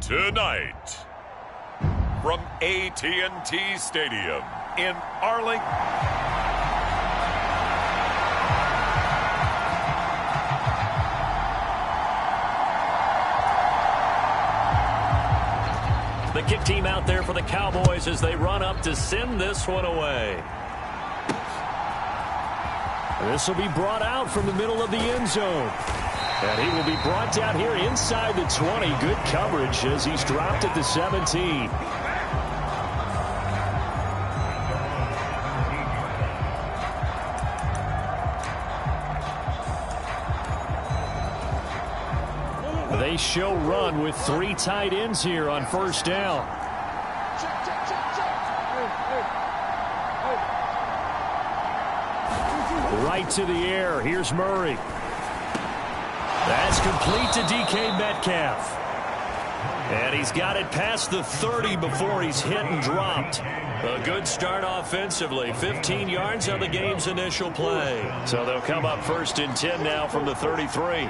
Tonight, from AT&T Stadium in Arlington. The kick team out there for the Cowboys as they run up to send this one away. This will be brought out from the middle of the end zone. And he will be brought down here inside the 20. Good coverage as he's dropped at the 17. They show run with 3 tight ends here on first down. Right to the air. Here's Murray. That's complete to DK Metcalf. And he's got it past the 30 before he's hit and dropped. A good start offensively. 15 yards on the game's initial play. So they'll come up first and 10 now from the 33.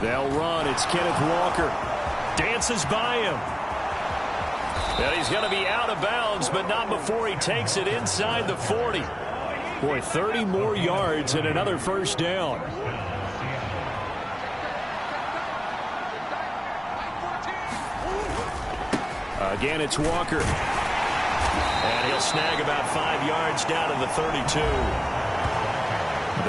They'll run. It's Kenneth Walker. Dances by him. And he's going to be out of bounds, but not before he takes it inside the 40. Boy, 30 more yards and another first down. Again, it's Walker. And he'll snag about 5 yards down to the 32.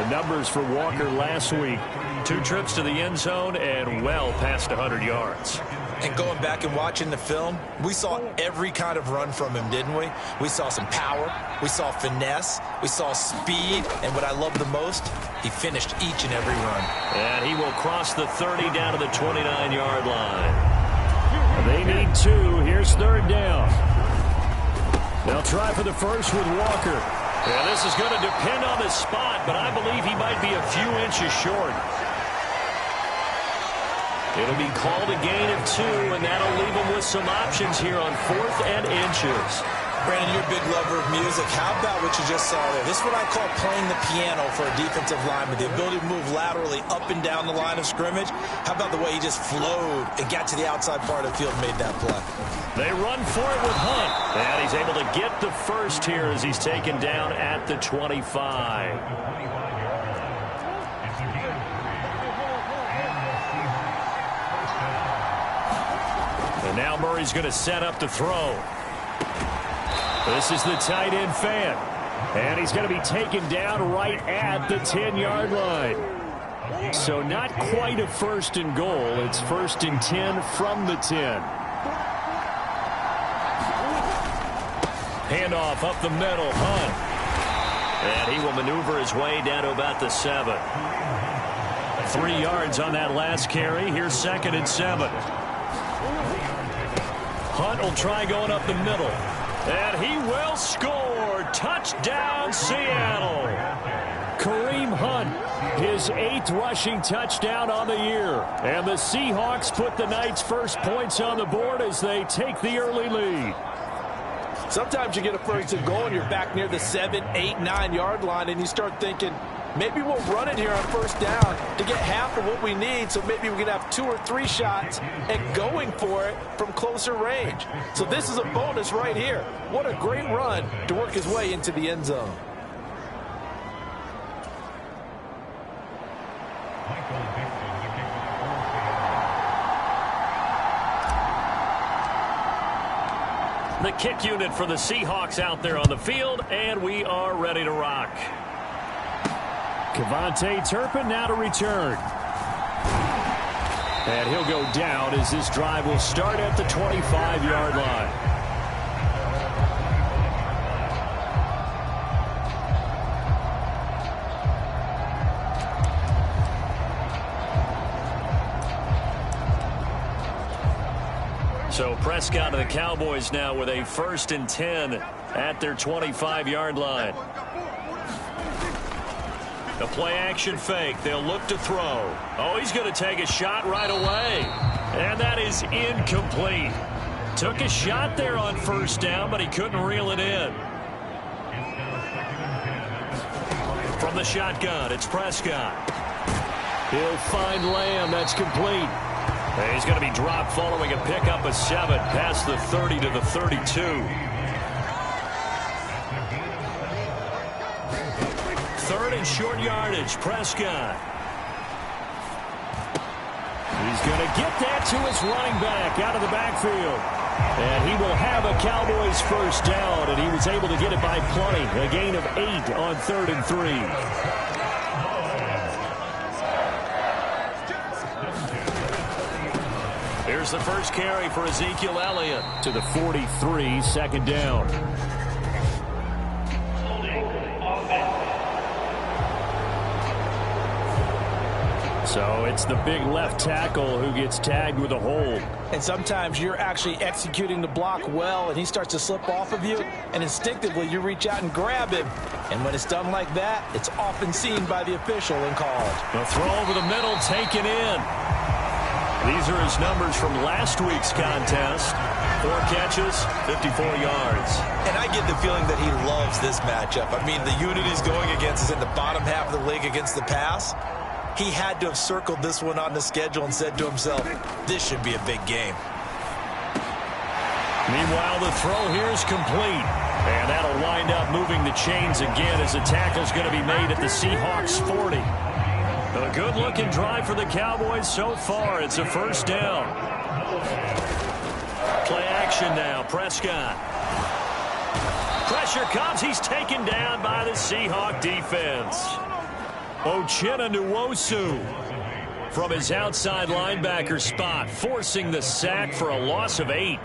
The numbers for Walker last week. 2 trips to the end zone and well past 100 yards. And going back and watching the film, we saw every kind of run from him, didn't we? We saw some power, we saw finesse, we saw speed, and what I love the most, he finished each and every run. And he will cross the 30 down to the 29-yard line. They need 2. Here's third down. They'll try for the first with Walker. And this is going to depend on the spot, but I believe he might be a few inches short. It'll be called a gain of 2, and that'll leave him with some options here on 4th and inches. Brandon, you're a big lover of music. How about what you just saw there? This is what I call playing the piano for a defensive lineman. The ability to move laterally up and down the line of scrimmage. How about the way he just flowed and got to the outside part of the field and made that play? They run for it with Hunt. And he's able to get the first here as he's taken down at the 25. Now Murray's going to set up to throw. This is the tight end fan. And he's going to be taken down right at the 10-yard line. So not quite a first and goal. It's first and 10 from the 10. Handoff up the middle. Hunt. And he will maneuver his way down to about the 7. 3 yards on that last carry. Here's 2nd and 7. Hunt will try going up the middle. And he will score. Touchdown, Seattle. Kareem Hunt, his 8th rushing touchdown on the year. And the Seahawks put the night's first points on the board as they take the early lead. Sometimes you get a first and goal and you're back near the 7, 8, 9-yard line, and you start thinking, maybe we'll run it here on first down to get half of what we need, so maybe we can have 2 or 3 shots at going for it from closer range. So this is a bonus right here. What a great run to work his way into the end zone. The kick unit for the Seahawks out there on the field, and we are ready to rock. KaVontae Turpin now to return. And he'll go down as this drive will start at the 25-yard line. So Prescott and the Cowboys now with a 1st and 10 at their 25-yard line. The play-action fake. They'll look to throw. Oh, he's going to take a shot right away. And that is incomplete. Took a shot there on first down, but he couldn't reel it in. From the shotgun, it's Prescott. He'll find Lamb. That's complete. And he's going to be dropped following a pickup of 7 past the 30 to the 32. Third and short yardage, Prescott. He's going to get that to his running back out of the backfield. And he will have a Cowboys first down, and he was able to get it by plenty. A gain of 8 on 3rd and 3. Here's the first carry for Ezekiel Elliott to the 43, second down. So it's the big left tackle who gets tagged with a hold. And sometimes you're actually executing the block well, and he starts to slip off of you, and instinctively you reach out and grab him. And when it's done like that, it's often seen by the official and called. The throw over the middle taken in. These are his numbers from last week's contest. 4 catches, 54 yards. And I get the feeling that he loves this matchup. I mean, the unit he's going against is in the bottom half of the league against the pass. He had to have circled this one on the schedule and said to himself, this should be a big game. Meanwhile, the throw here is complete. And that'll wind up moving the chains again as the tackle's going to be made at the Seahawks 40. A good-looking drive for the Cowboys so far. It's a first down. Play action now. Prescott. Pressure comes. He's taken down by the Seahawk defense. Uchenna Nwosu from his outside linebacker spot, forcing the sack for a loss of 8.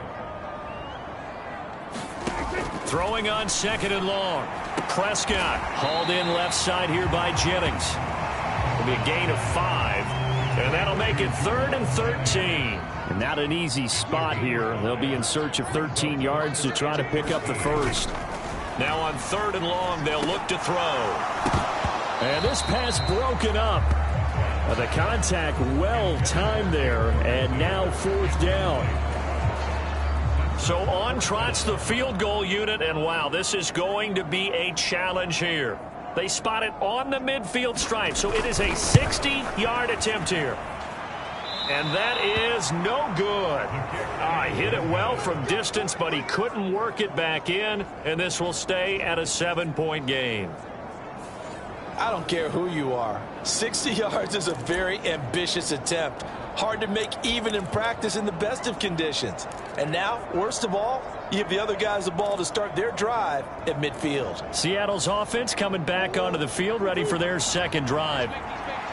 Throwing on 2nd and long. Prescott hauled in left side here by Jennings. It'll be a gain of 5, and that'll make it 3rd and 13. And not an easy spot here. They'll be in search of 13 yards to try to pick up the first. Now on 3rd and long, they'll look to throw. And this pass broken up. The contact well timed there, and now 4th down. So on trots the field goal unit, and wow, this is going to be a challenge here. They spot it on the midfield stripe, so it is a 60-yard attempt here. And that is no good. Hit it well from distance, but he couldn't work it back in, and this will stay at a 7-point game. I don't care who you are. 60 yards is a very ambitious attempt. Hard to make even in practice in the best of conditions. And now, worst of all, you give the other guys the ball to start their drive at midfield. Seattle's offense coming back onto the field, ready for their second drive.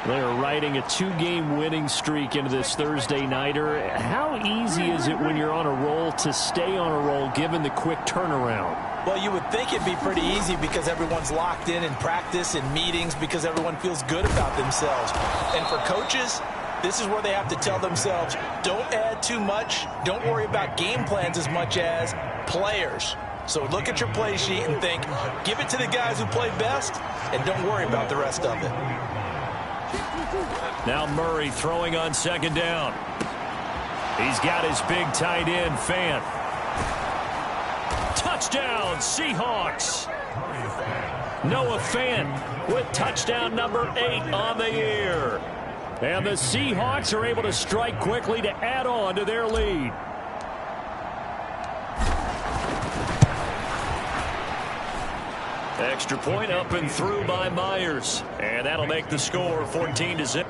They're riding a 2-game winning streak into this Thursday nighter. How easy is it when you're on a roll to stay on a roll given the quick turnaround? Well, you would think it'd be pretty easy because everyone's locked in practice and meetings because everyone feels good about themselves. And for coaches, this is where they have to tell themselves, don't add too much, don't worry about game plans as much as players. So look at your play sheet and think, give it to the guys who play best, and don't worry about the rest of it. Now Murray throwing on 2nd down. He's got his big tight end, Fant. Touchdown, Seahawks. Noah Fant with touchdown number 8 on the year. And the Seahawks are able to strike quickly to add on to their lead. Extra point up and through by Myers. And that'll make the score 14-0.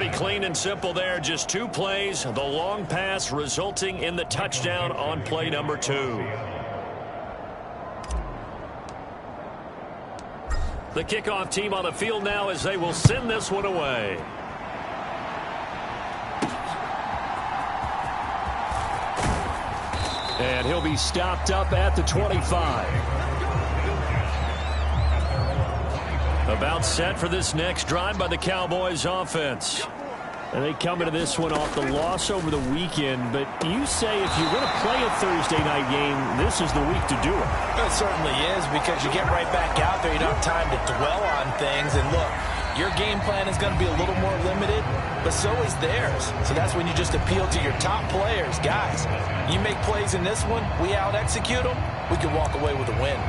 Pretty clean and simple there. Just 2 plays. The long pass resulting in the touchdown on play number 2. The kickoff team on the field now as they will send this one away. And he'll be stopped up at the 25. About set for this next drive by the Cowboys offense. And they come into this one off the loss over the weekend. But you say if you're going to play a Thursday night game, this is the week to do it. It certainly is, because you get right back out there. You don't have time to dwell on things. And look, your game plan is going to be a little more limited, but so is theirs. So that's when you just appeal to your top players. Guys, you make plays in this one, we out-execute them, we can walk away with a win.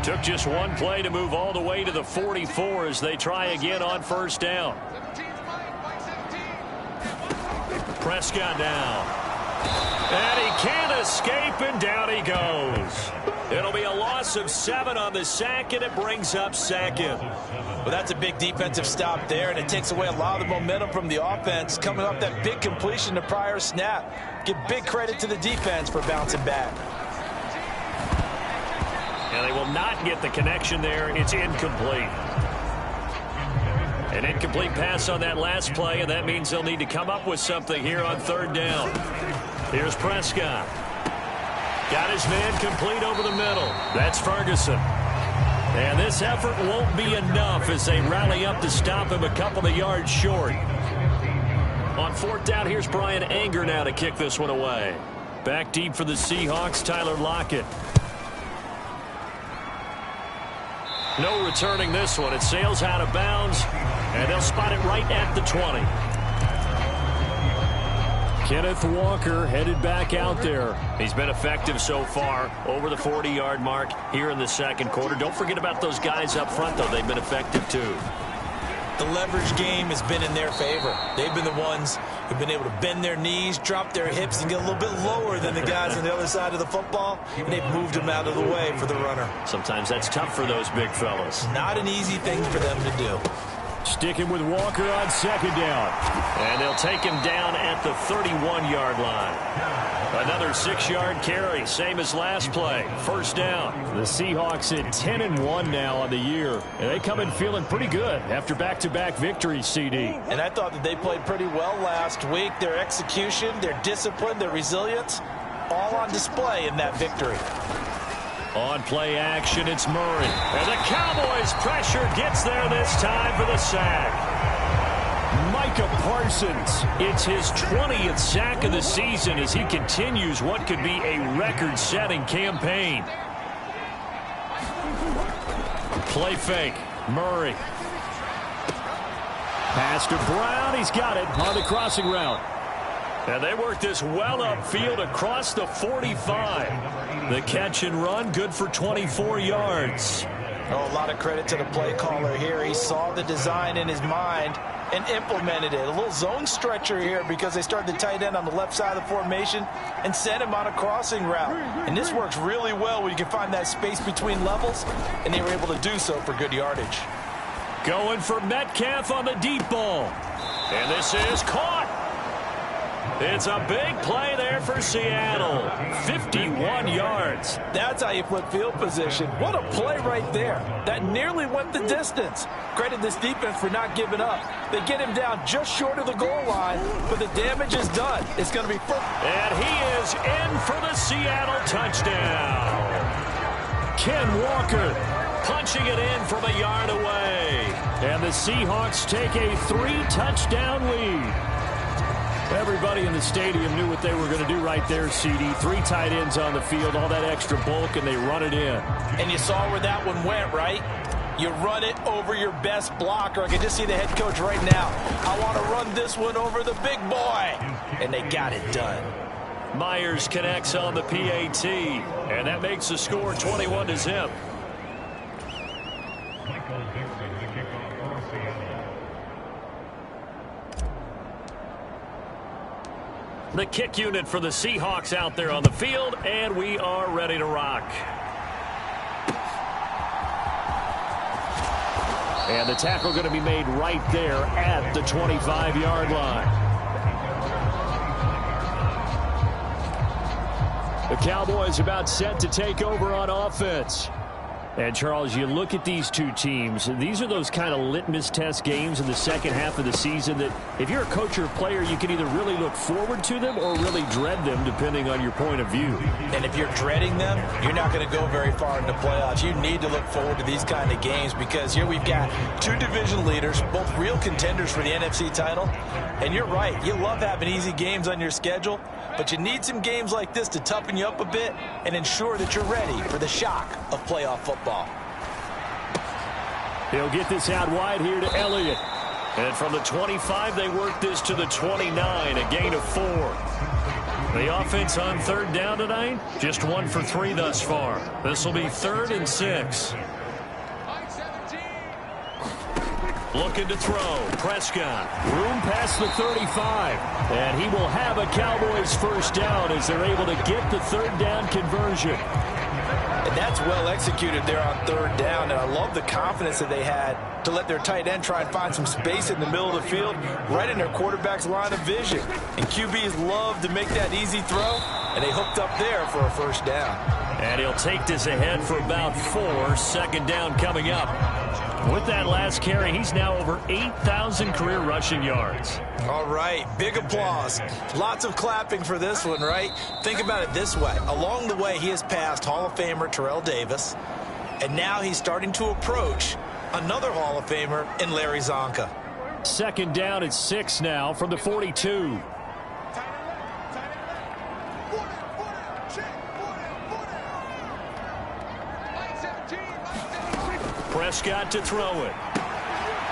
Took just 1 play to move all the way to the 44 as they try again on first down. Prescott down. And he can't escape, and down he goes. It'll be a loss of 7 on the sack, and it brings up 2nd. Well, that's a big defensive stop there, and it takes away a lot of the momentum from the offense coming off that big completion the prior snap. Give big credit to the defense for bouncing back. And they will not get the connection there. It's incomplete. An incomplete pass on that last play, and that means they'll need to come up with something here on 3rd down. Here's Prescott. Got his man complete over the middle. That's Ferguson. And this effort won't be enough as they rally up to stop him a couple of yards short. On 4th down, here's Brian Anger now to kick this one away. Back deep for the Seahawks, Tyler Lockett. No returning this one. It sails out of bounds, and they'll spot it right at the 20. Kenneth Walker headed back out there. He's been effective so far, over the 40-yard mark here in the 2nd quarter. Don't forget about those guys up front, though. They've been effective, too. The leverage game has been in their favor. They've been the ones who've been able to bend their knees, drop their hips, and get a little bit lower than the guys on the other side of the football, and they've moved them out of the way for the runner. Sometimes that's tough for those big fellas. Not an easy thing for them to do. Sticking with Walker on 2nd down. And they'll take him down at the 31-yard line. Another 6-yard carry, same as last play. 1st down. The Seahawks at 10-1 now on the year. And they come in feeling pretty good after back-to-back victories, CD. And I thought that they played pretty well last week. Their execution, their discipline, their resilience, all on display in that victory. On play action, it's Murray. And the Cowboys' pressure gets there this time for the sack. Micah Parsons. It's his 20th sack of the season as he continues what could be a record-setting campaign. Play fake. Murray. Pass to Brown. He's got it on the crossing route. And they work this well upfield across the 45. The catch and run, good for 24 yards. Oh, a lot of credit to the play caller here. He saw the design in his mind and implemented it. A little zone stretcher here because they started the tight end on the left side of the formation and sent him on a crossing route. And this works really well when you can find that space between levels, and they were able to do so for good yardage. Going for Metcalf on the deep ball. And this is caught. It's a big play there for Seattle. 51 yards. That's how you flip field position. What a play right there. That nearly went the distance. Credit this defense for not giving up. They get him down just short of the goal line, but the damage is done. It's going to be first. And he is in for the Seattle touchdown. Ken Walker punching it in from a yard away. And the Seahawks take a 3-touchdown lead. Everybody in the stadium knew what they were going to do right there, CD. 3 tight ends on the field, all that extra bulk, and they run it in. And you saw where that one went, right? You run it over your best blocker. I can just see the head coach right now. I want to run this one over the big boy. And they got it done. Myers connects on the PAT, and that makes the score 21-0. The kick unit for the Seahawks out there on the field, and we are ready to rock. And the tackle going to be made right there at the 25-yard line. The Cowboys about set to take over on offense. And, Charles, you look at these two teams, and these are those kind of litmus test games in the second half of the season that if you're a coach or a player, you can either really look forward to them or really dread them, depending on your point of view. And if you're dreading them, you're not going to go very far in the playoffs. You need to look forward to these kind of games because here we've got two division leaders, both real contenders for the NFC title. And you're right, you love having easy games on your schedule, but you need some games like this to toughen you up a bit and ensure that you're ready for the shock of playoff football. He'll get this out wide here to Elliott. And from the 25, they work this to the 29, a gain of 4. The offense on third down tonight, just 1 for 3 thus far. This will be 3rd and 6. Looking to throw. Prescott. Room past the 35. And he will have a Cowboys first down as they're able to get the third down conversion. And that's well executed there on third down. And I love the confidence that they had to let their tight end try and find some space in the middle of the field, right in their quarterback's line of vision. And QBs love to make that easy throw, and they hooked up there for a first down. And he'll take this ahead for about 4. Second down coming up. With that last carry, he's now over 8,000 career rushing yards. All right, big applause. Lots of clapping for this one, right? Think about it this way. Along the way, he has passed Hall of Famer Terrell Davis, and now he's starting to approach another Hall of Famer in Larry Zonka. Second down at 6 now from the 42. Prescott to throw it.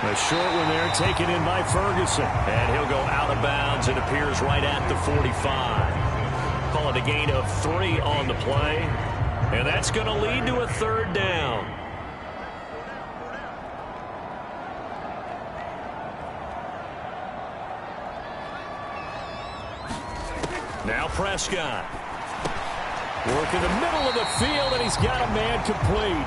A short one there taken in by Ferguson. And he'll go out of bounds and appears right at the 45. Call it a gain of 3 on the play. And that's going to lead to a third down. Now Prescott. Work in the middle of the field, and he's got a man complete.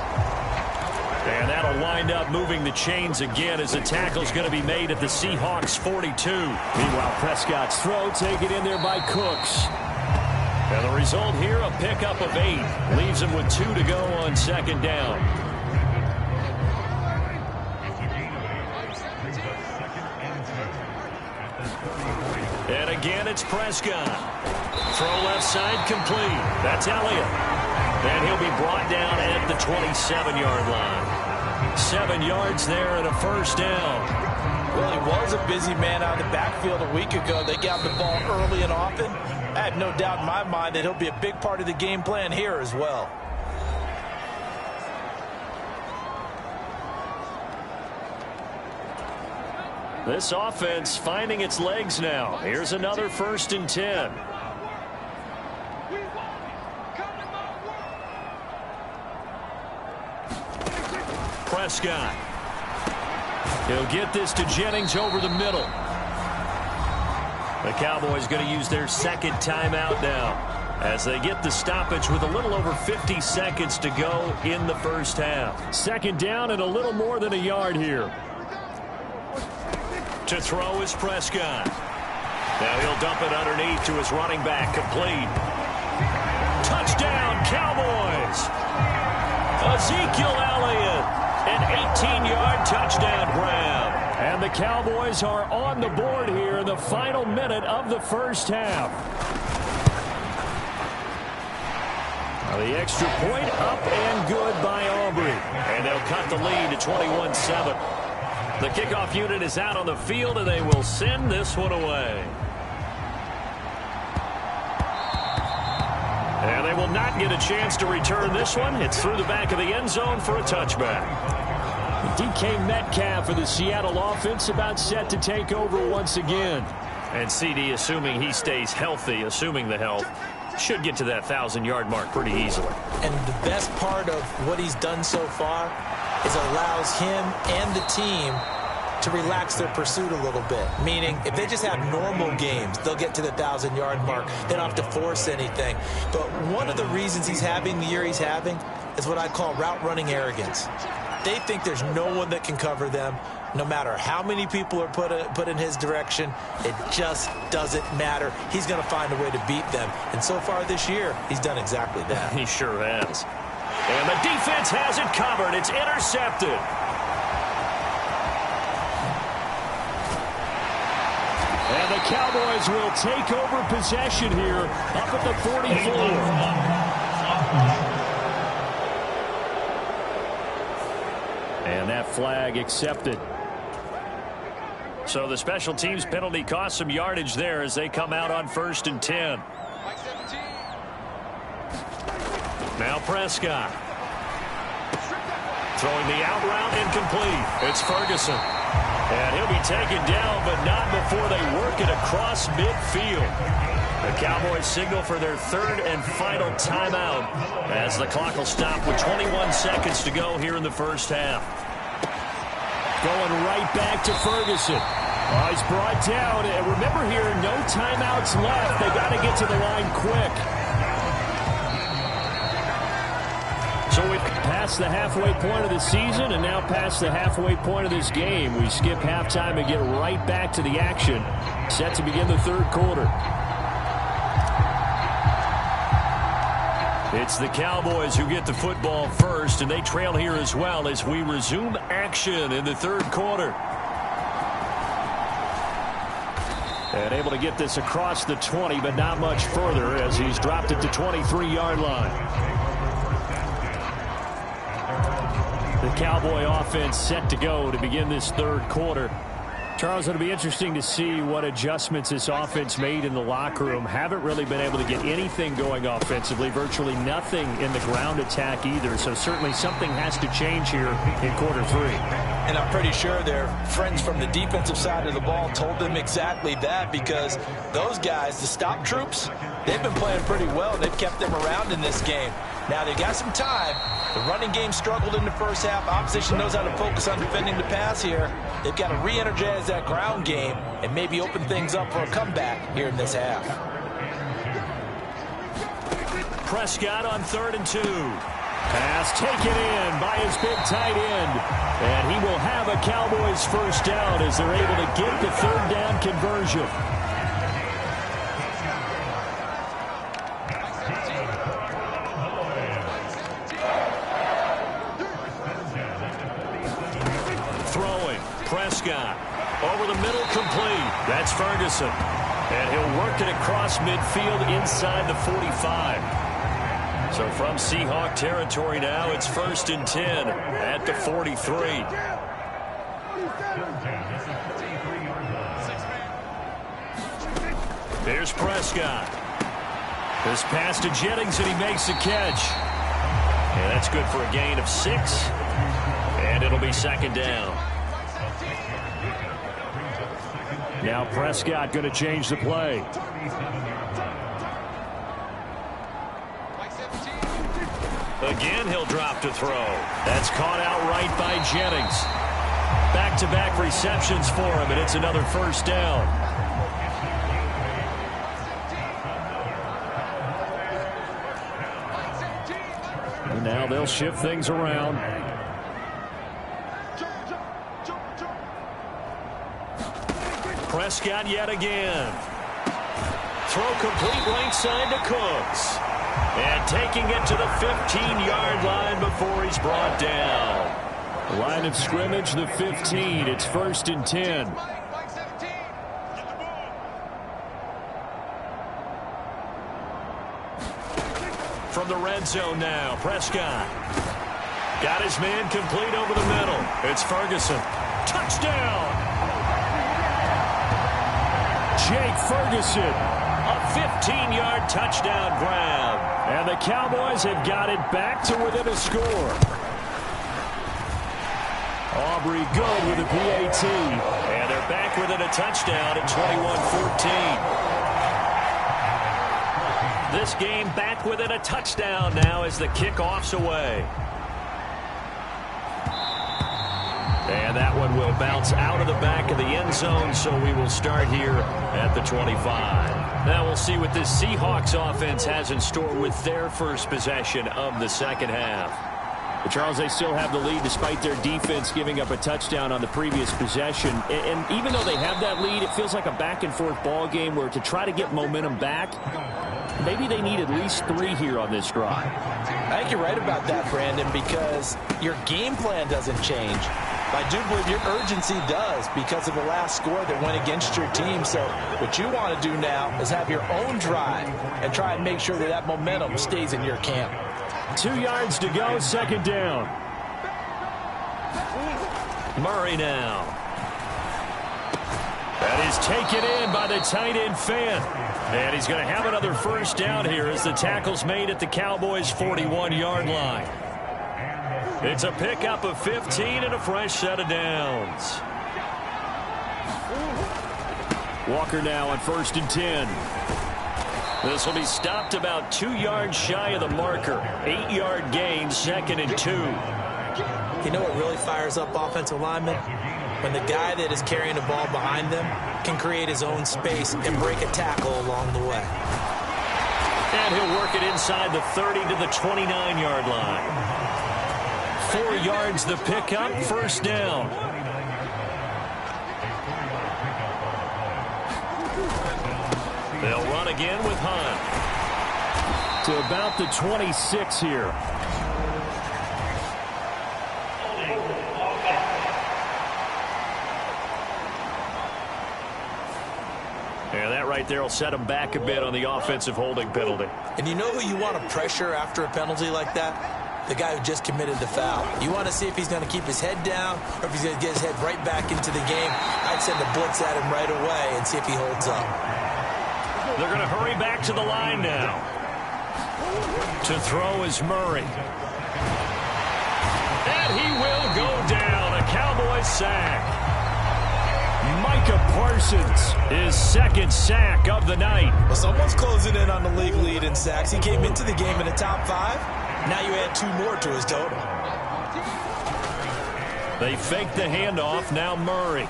And that'll wind up moving the chains again as the tackle's going to be made at the Seahawks 42. Meanwhile, Prescott's throw taken in there by Cooks. And the result here, a pickup of 8. Leaves him with 2 to go on second down. And again, it's Prescott. Throw left side complete. That's Elliott. And he'll be brought down at the 27-yard line. 7 yards there and a first down. Well, he was a busy man out of the backfield a week ago. They got the ball early and often. I have no doubt in my mind that he'll be a big part of the game plan here as well. This offense finding its legs now. Here's another 1st and 10. Prescott. He'll get this to Jennings over the middle. The Cowboys going to use their second timeout now as they get the stoppage with a little over 50 seconds to go in the first half. Second down and a little more than a yard here. To throw is Prescott. Now he'll dump it underneath to his running back, complete. Touchdown, Cowboys! Ezekiel Elliott. An 18-yard touchdown grab. And the Cowboys are on the board here in the final minute of the first half. Now the extra point up and good by Aubrey. And they'll cut the lead to 21-7. The kickoff unit is out on the field, and they will send this one away. And they will not get a chance to return this one. It's through the back of the end zone for a touchback. DK Metcalf for the Seattle offense about set to take over once again. And CD, assuming he stays healthy, assuming the health, should get to that 1,000-yard mark pretty easily. And the best part of what he's done so far is it allows him and the team to relax their pursuit a little bit. Meaning, if they just have normal games, they'll get to the 1,000-yard mark. They don't have to force anything. But one of the reasons he's having the year he's having is what I call route running arrogance. they think there's no one that can cover them, no matter how many people are put in his direction, it just doesn't matter. He's going to find a way to beat them. And so far this year, he's done exactly that. He sure has. And the defense has it covered. It's intercepted. And the Cowboys will take over possession here up at the 44. And that flag accepted. So the special teams penalty cost some yardage there as they come out on 1st and 10. Now Prescott. Throwing the out route incomplete. It's Ferguson. And he'll be taken down, but not before they work it across midfield. The Cowboys signal for their 3rd and final timeout as the clock will stop with 21 seconds to go here in the first half. Going right back to Ferguson. Oh, he's brought down. And remember here, no timeouts left. They got to get to the line quick. So we've passed the halfway point of the season and now past the halfway point of this game. We skip halftime and get right back to the action. Set to begin the 3rd quarter. It's the Cowboys who get the football first, and they trail here as well as we resume action in the 3rd quarter. And able to get this across the 20, but not much further as he's dropped it to 23-yard line. The Cowboy offense set to go to begin this 3rd quarter. Charles, it'll be interesting to see what adjustments this offense made in the locker room. Haven't really been able to get anything going offensively, virtually nothing in the ground attack either. So certainly something has to change here in quarter 3. And I'm pretty sure their friends from the defensive side of the ball told them exactly that, because those guys, the stop troops, they've been playing pretty well. They've kept them around in this game. Now they got some time. The running game struggled in the first half. Opposition knows how to focus on defending the pass here. They've got to re-energize that ground game and maybe open things up for a comeback here in this half. Prescott on 3rd and 2. Pass taken in by his big tight end. And he will have a Cowboys first down as they're able to get the 3rd down conversion. Prescott over the middle, complete. That's Ferguson. And he'll work it across midfield inside the 45. So from Seahawk territory now, it's 1st and 10 at the 43. Here's Prescott. This pass to Jennings, and he makes the catch. And that's good for a gain of 6. And it'll be 2nd down. Now Prescott going to change the play. Again, he'll drop to throw. That's caught outright by Jennings. Back-to-back receptions for him, and it's another first down. And now they'll shift things around. Prescott yet again. Throw complete right side to Cooks. And taking it to the 15-yard line before he's brought down. Line of scrimmage, the 15. It's 1st and 10. From the red zone now, Prescott. Got his man complete over the middle. It's Ferguson. Touchdown! Jake Ferguson, a 15-yard touchdown grab. And the Cowboys have got it back to within a score. Aubrey good with a PAT. And they're back within a touchdown at 21-14. This game back within a touchdown now as the kickoff's away. And that one will bounce out of the back of the end zone, so we will start here at the 25. Now we'll see what this Seahawks offense has in store with their first possession of the second half. But Charles, they still have the lead despite their defense giving up a touchdown on the previous possession. And even though they have that lead, it feels like a back-and-forth ball game where to try to get momentum back, maybe they need at least 3 here on this drive. I think you're right about that, Brandon, because your game plan doesn't change. I do believe your urgency does because of the last score that went against your team. So what you want to do now is have your own drive and try and make sure that that momentum stays in your camp. 2 yards to go, second down. Murray now. That is taken in by the tight end Fant. And he's going to have another first down here as the tackle's made at the Cowboys' 41-yard line. It's a pickup of 15 and a fresh set of downs. Walker now on 1st and 10. This will be stopped about 2 yards shy of the marker. 8-yard gain, 2nd and 2. You know what really fires up offensive linemen? When the guy that is carrying the ball behind them can create his own space and break a tackle along the way. And he'll work it inside the 30 to the 29-yard line. 4 yards the pickup, first down. They'll run again with Hunt. To about the 26 here. Yeah, that right there will set him back a bit on the offensive holding penalty. And you know who you want to pressure after a penalty like that? The guy who just committed the foul. You want to see if he's going to keep his head down or if he's going to get his head right back into the game. I'd send a blitz at him right away and see if he holds up. They're going to hurry back to the line now. To throw is Murray. And he will go down. A Cowboys sack. Micah Parsons, his 2nd sack of the night. Well, someone's closing in on the league lead in sacks. He came into the game in the top 5. Now you add 2 more to his total. They fake the handoff. Now Murray.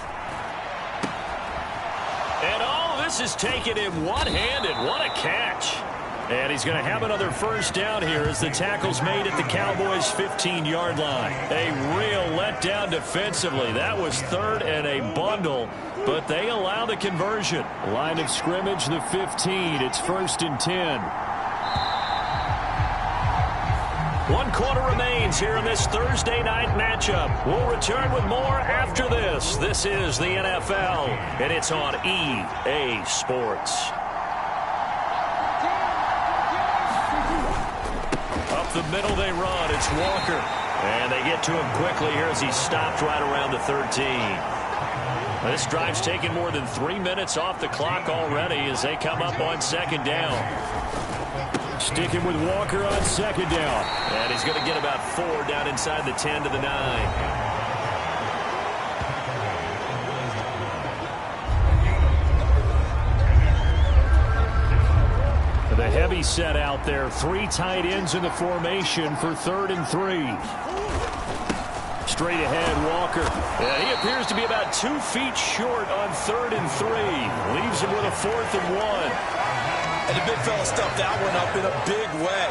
And all this is taken in one-handed. What a catch. And he's going to have another first down here as the tackle's made at the Cowboys' 15-yard line. A real letdown defensively. That was 3rd and a bundle, but they allow the conversion. Line of scrimmage, the 15. It's 1st and 10. 1 quarter remains here in this Thursday night matchup. We'll return with more after this. This is the NFL, and it's on EA Sports. Up the middle they run. It's Walker. And they get to him quickly here as he's stopped right around the 13. This drive's taken more than 3 minutes off the clock already as they come up on 2nd down. Sticking with Walker on 2nd down. And he's going to get about 4 down inside the 10 to the 9. The heavy set out there. 3 tight ends in the formation for 3rd and 3. Straight ahead, Walker. Yeah, he appears to be about 2 feet short on 3rd and 3. Leaves him with a 4th and 1. And the big fella stuffed that one up in a big way.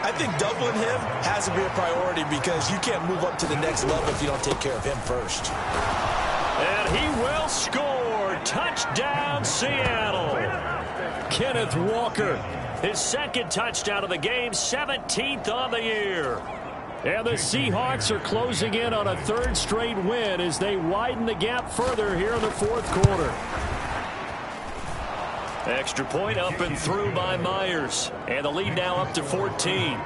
I think doubling him has to be a priority because you can't move up to the next level if you don't take care of him first. And he will score. Touchdown, Seattle. Kenneth Walker, his 2nd touchdown of the game, 17th on the year. And the Seahawks are closing in on a 3rd straight win as they widen the gap further here in the 4th quarter. Extra point up and through by Myers. And the lead now up to 14.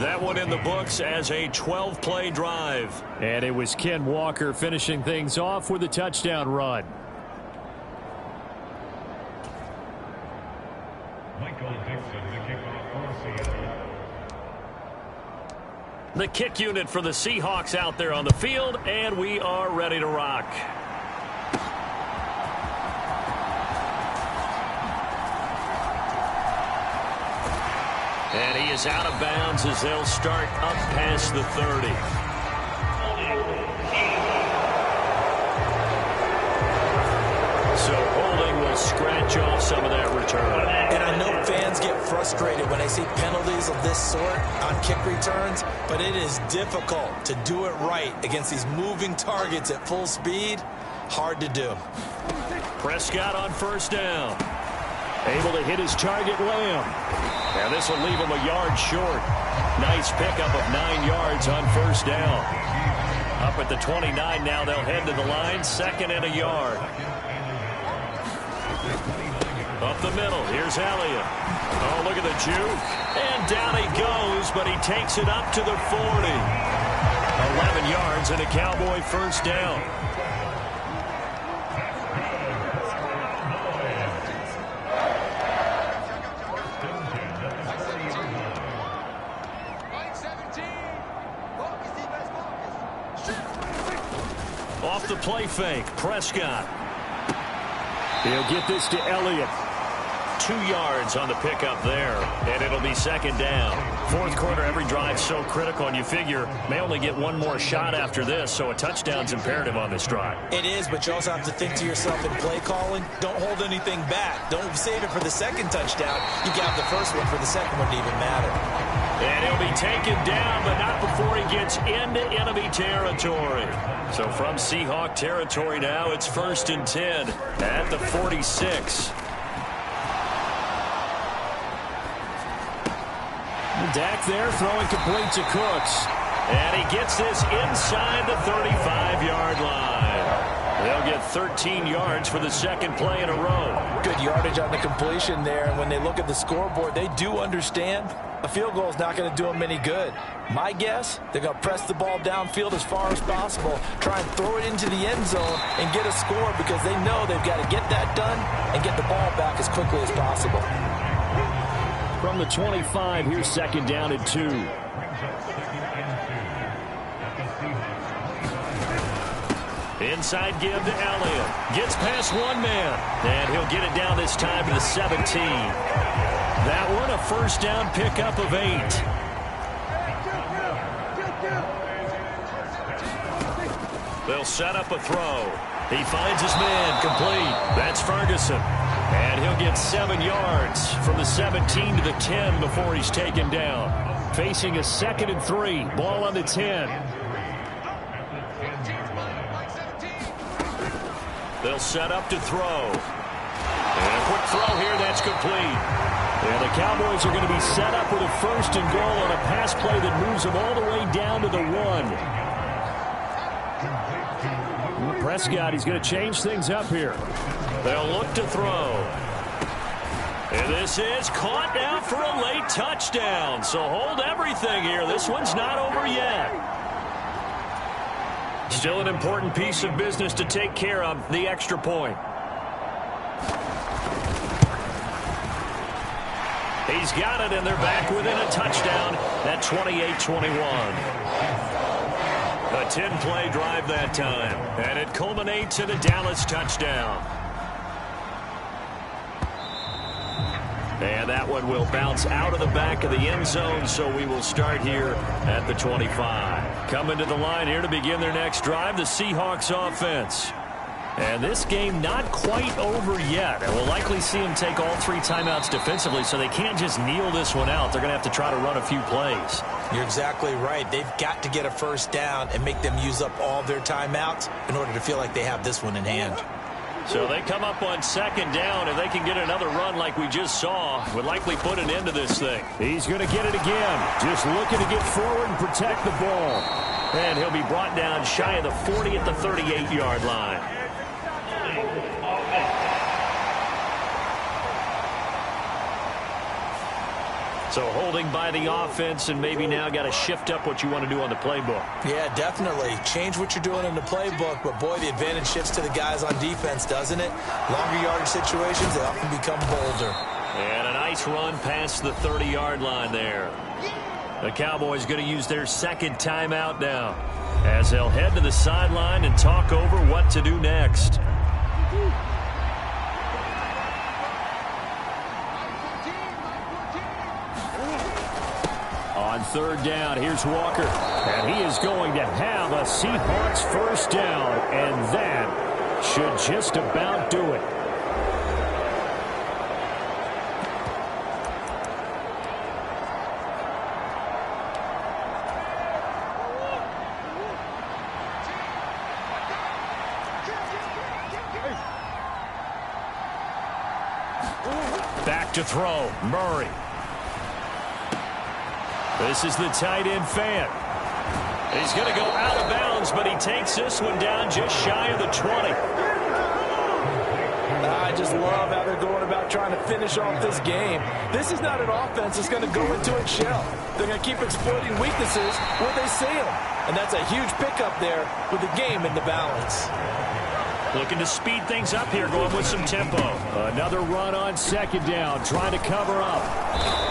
That one in the books as a 12-play drive. And it was Ken Walker finishing things off with a touchdown run. The kick unit for the Seahawks out there on the field, and we are ready to rock. And he is out of bounds as they'll start up past the 30. So holding will scratch off some of that return. And I know fans get frustrated frustrated when they see penalties of this sort on kick returns, but it is difficult to do it right against these moving targets at full speed. Hard to do. Prescott on first down. Able to hit his target, Lamb. And this will leave him a yard short. Nice pickup of 9 yards on first down. Up at the 29 now, they'll head to the line. 2nd and a yard. Up the middle, here's Elliott. Oh, look at the juke. And down he goes, but he takes it up to the 40. 11 yards and a Cowboy first down. Off the play fake, Prescott. He'll get this to Elliott. 2 yards on the pickup there, and it'll be 2nd down. 4th quarter, every drive so critical, and you figure may only get one more shot after this, so a touchdown's imperative on this drive. It is, but you also have to think to yourself in play calling, don't hold anything back. Don't save it for the 2nd touchdown. You got the first one for the 2nd one to even matter. And he'll be taken down, but not before he gets into enemy territory. So from Seahawk territory now, it's 1st and 10 at the 46. Dak there throwing complete to Cooks. And he gets this inside the 35-yard line. They'll get 13 yards for the 2nd play in a row. Good yardage on the completion there. And when they look at the scoreboard, they do understand a field goal is not going to do them any good. My guess, they're going to press the ball downfield as far as possible, try and throw it into the end zone and get a score because they know they've got to get that done and get the ball back as quickly as possible. From the 25, here's 2nd down and 2. Inside give to Elliott. Gets past one man. And he'll get it down this time to the 17. That one a first down pickup of 8. They'll set up a throw. He finds his man complete. That's Ferguson. And he'll get 7 yards from the 17 to the 10 before he's taken down. Facing a 2nd and 3. Ball on the 10. They'll set up to throw. And a quick throw here, that's complete. And the Cowboys are going to be set up with a 1st and goal on a pass play that moves them all the way down to the 1. Prescott, he's going to change things up here. They'll look to throw. And this is caught now for a late touchdown. So hold everything here. This one's not over yet. Still an important piece of business to take care of, the extra point. He's got it, and they're back within a touchdown at 28-21. A 10-play drive that time, and it culminates in a Dallas touchdown. And that one will bounce out of the back of the end zone, so we will start here at the 25. Coming to the line here to begin their next drive, the Seahawks offense. And this game not quite over yet. And we'll likely see them take all 3 timeouts defensively, so they can't just kneel this one out. They're going to have to try to run a few plays. You're exactly right. They've got to get a first down and make them use up all their timeouts in order to feel like they have this one in hand. So they come up on 2nd down. If they can get another run like we just saw, would likely put an end to this thing. He's going to get it again. Just looking to get forward and protect the ball. And he'll be brought down shy of the 40 at the 38-yard line. So holding by the offense, and maybe now got to shift up what you want to do on the playbook. Yeah, definitely. Change what you're doing in the playbook, but boy, the advantage shifts to the guys on defense, doesn't it? Longer yardage situations, they often become bolder. And a nice run past the 30-yard line there. The Cowboys going to use their 2nd timeout now as they'll head to the sideline and talk over what to do next. On 3rd down, here's Walker. And he is going to have a Seahawks first down, and that should just about do it. to throw. Murray. This is the tight end Fant. He's going to go out of bounds, but he takes this one down just shy of the 20. I just love how they're going about trying to finish off this game. This is not an offense that's going to go into its shell. They're going to keep exploiting weaknesses where they see them. And that's a huge pickup there with the game in the balance. Looking to speed things up here, going with some tempo. Another run on second down, trying to cover up.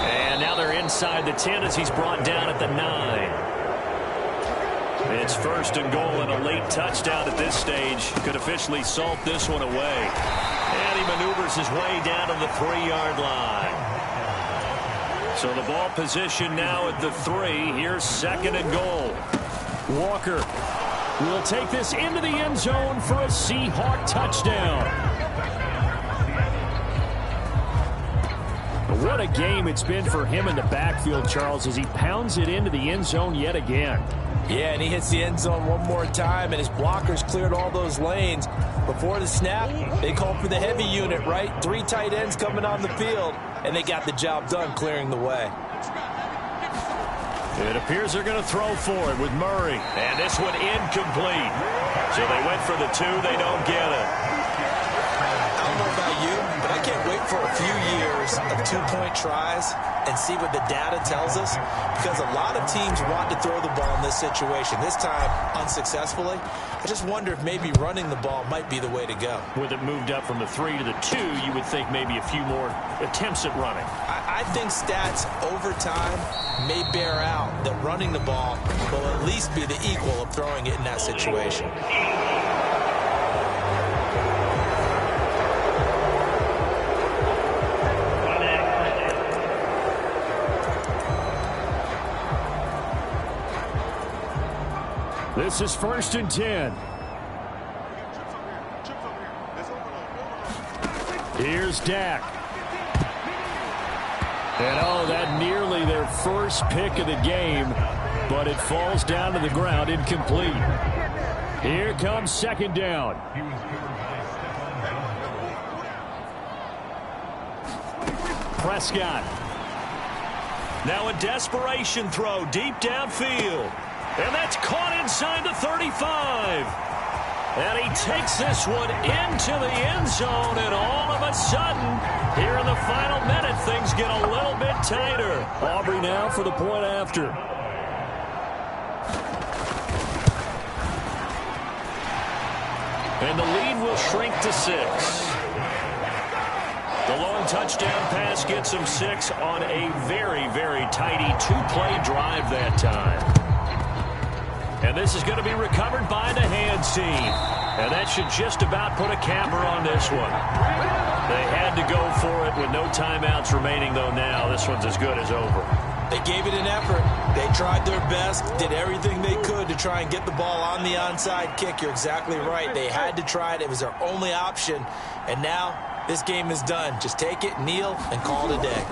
And now they're inside the 10 as he's brought down at the 9. It's first and goal, and a late touchdown at this stage could officially salt this one away. And he maneuvers his way down to the 3-yard line. So the ball position now at the 3. Here's second and goal. Walker will take this into the end zone for a Seahawk touchdown. What a game it's been for him in the backfield, Charles, as he pounds it into the end zone yet again. Yeah, and he hits the end zone one more time, and his blockers cleared all those lanes. Before the snap, they called for the heavy unit, right? 3 tight ends coming on the field, and they got the job done clearing the way. It appears they're going to throw for it with Murray. And this one incomplete. So they went for the 2. They don't get it. I don't know about you, but I can't wait for a few years of 2-point tries and see what the data tells us, because a lot of teams want to throw the ball in this situation. This time, unsuccessfully. I just wonder if maybe running the ball might be the way to go. With it moved up from the 3 to the 2, you would think maybe a few more attempts at running. I think stats over time may bear out that running the ball will at least be the equal of throwing it in that situation. This is first and 10. Here's Dak. And oh, that nearly their first pick of the game, but it falls down to the ground incomplete. Here comes second down. Prescott. Now a desperation throw deep downfield. And that's caught inside the 35. And he takes this one into the end zone, and all of a sudden, here in the final minute, things get a little bit tighter. Aubrey now for the point after. And the lead will shrink to 6. The long touchdown pass gets him 6 on a very, very tidy 2-play drive that time. And this is going to be recovered by the hands team. And that should just about put a capper on this one. They had to go for it with no timeouts remaining, though now this one's as good as over. They gave it an effort. They tried their best, did everything they could to try and get the ball on the onside kick. You're exactly right. They had to try it. It was their only option. And now this game is done. Just take it, kneel, and call it a day.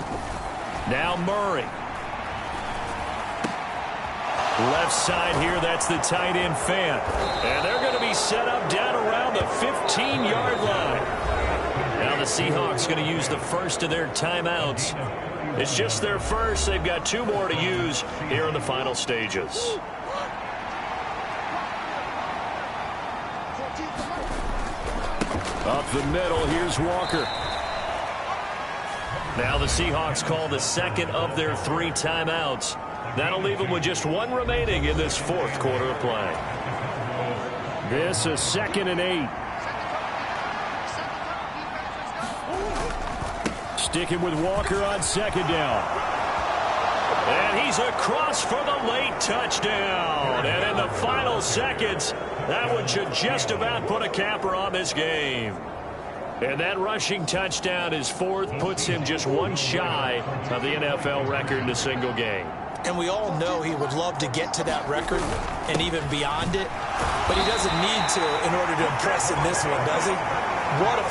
Now Murray. Left side here, that's the tight end Fant. And they're going to be set up down around the 15-yard line. Now the Seahawks going to use the first of their timeouts. It's just their first. They've got 2 more to use here in the final stages. Up the middle, here's Walker. Now the Seahawks call the second of their 3 timeouts. That'll leave them with just 1 remaining in this 4th quarter of play. This is 2nd and 8. Sticking with Walker on second down. And he's across for the late touchdown. And in the final seconds, that one should just about put a capper on this game. And that rushing touchdown is 4th, puts him just 1 shy of the NFL record in a single game. And we all know he would love to get to that record and even beyond it, but he doesn't need to in order to impress in this one, does he? What a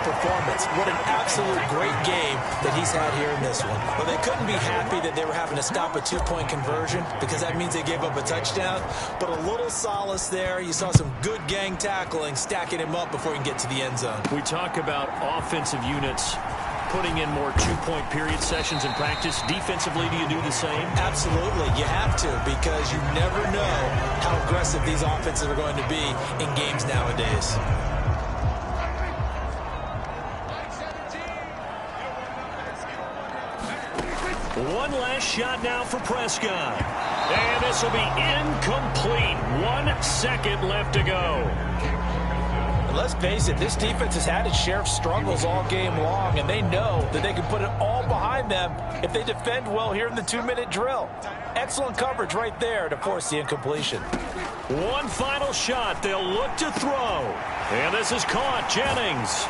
performance. What an absolute great game that he's had here in this one. Well, they couldn't be happy that they were having to stop a 2-point conversion because that means they gave up a touchdown, but a little solace there. You saw some good gang tackling, stacking him up before he can get to the end zone. We talk about offensive units putting in more two-point period sessions in practice. Defensively, do you do the same? Absolutely. You have to, because you never know how aggressive these offenses are going to be in games nowadays. One last shot now for Prescott. And this will be incomplete. 1 second left to go. And let's face it, this defense has had its share of struggles all game long, and they know that they can put it all behind them if they defend well here in the 2-minute drill. Excellent coverage right there to force the incompletion. One final shot. They'll look to throw. And this is caught. Jennings.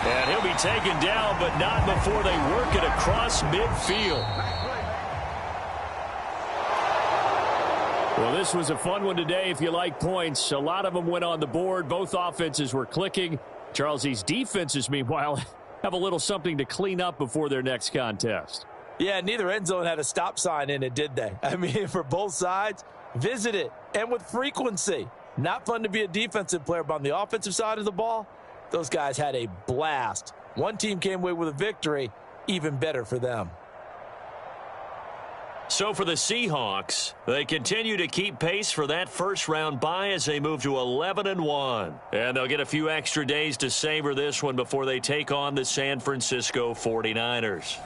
And he'll be taken down, but not before they work it across midfield. Well, this was a fun one today if you like points. A lot of them went on the board. Both offenses were clicking. Charles, these defenses, meanwhile, have a little something to clean up before their next contest. Yeah, neither end zone had a stop sign in it, did they? I mean, for both sides, visit it, and with frequency. Not fun to be a defensive player, but on the offensive side of the ball, those guys had a blast. One team came away with a victory, even better for them. So for the Seahawks, they continue to keep pace for that first-round bye as they move to 11-1. And they'll get a few extra days to savor this one before they take on the San Francisco 49ers.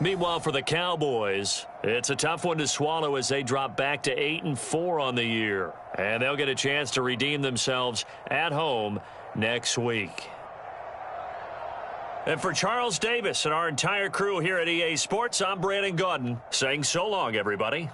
Meanwhile, for the Cowboys, it's a tough one to swallow as they drop back to 8-4 on the year. And they'll get a chance to redeem themselves at home next week. And for Charles Davis and our entire crew here at EA Sports, I'm Brandon Gaudin saying so long, everybody.